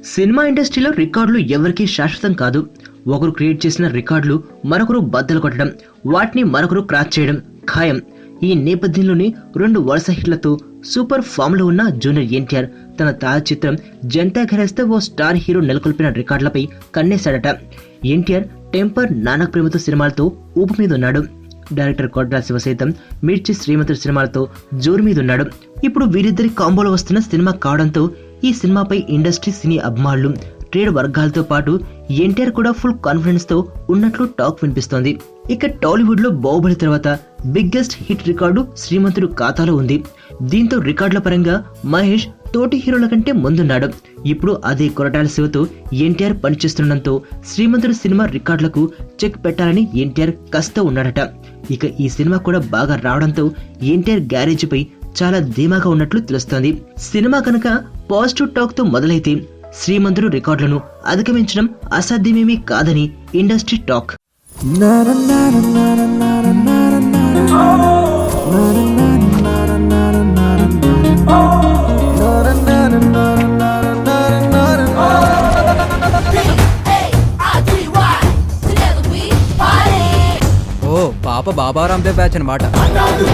Cinema ఇండస్ట్రీలో రికార్డులు ఎవరికీ శాశ్వతం కాదు. ఒకరు క్రియేట్ చేసిన రికార్డులు మరొకరు బద్దలు కొట్టడం, వాటిని మరొకరు క్రాచ్ చేయడం ఖాయం. ఈ నేపథ్యంలోనే 2 వరుస హిట్లతో సూపర్ ఫామ్ లో ఉన్న జూనియర్ ఎన్టీఆర్ తన తాజా చిత్రం జనతా గ్యారేజ్తో ఓ స్టార్ హీరో నెలకొల్పిన రికార్డులపై కన్నేశాడట. ఎన్టీఆర్ టెంపర్, నానక్ ప్రేమతో సినిమాలతో ఊపు మీద ఉన్నాడు. డైరెక్టర్ కొట్టాల శివ సైతం మిర్చి, శ్రీమంతుడు సినిమాలతో జోరు మీద ఉన్నాడు. ఇప్పుడు వీరిద్దరి కాంబోలో వస్తున్న సినిమా కావడంతో ఈ సినిమాపై ఇండస్ట్రీ, సినీ అభిమానులు, ట్రేడ్ వర్గాలతో పాటు ఎన్టీఆర్ కూడా ఫుల్ కాన్ఫిడెన్స్ తో ఉన్నట్లు టాక్ వినిపిస్తోంది. ఇక టాలీవుడ్ లో బాహుబలి తర్వాత బిగ్గెస్ట్ హిట్ రికార్డు శ్రీమంతుడు ఖాతాలో ఉంది. దీంతో రికార్డుల పరంగా మహేష్ తోటి హీరోల కంటే ముందున్నాడు. ఇప్పుడు అదే కొరటాల శివతో ఎన్టీఆర్ పనిచేస్తుండటంతో శ్రీమంతుడు సినిమా రికార్డులకు చెక్ పెట్టాలని ఎన్టీఆర్ కసితో ఉన్నాడట. ఇక ఈ సినిమా కూడా బాగా రావడంతో ఎన్టీఆర్ గ్యారేజ్ పై చాలా ధీమాగా ఉన్నట్లు తెలుస్తోంది. సినిమా కనుక పాజిటివ్ టాక్ తో మొదలైతే శ్రీమంతుడు రికార్డులను అధిగమించడం అసాధ్యమేమీ కాదని ఇండస్ట్రీ టాక్. ఓ పాప బాబా రామ్దేవ్ బ్యాచ్ అనమాట. అగాడు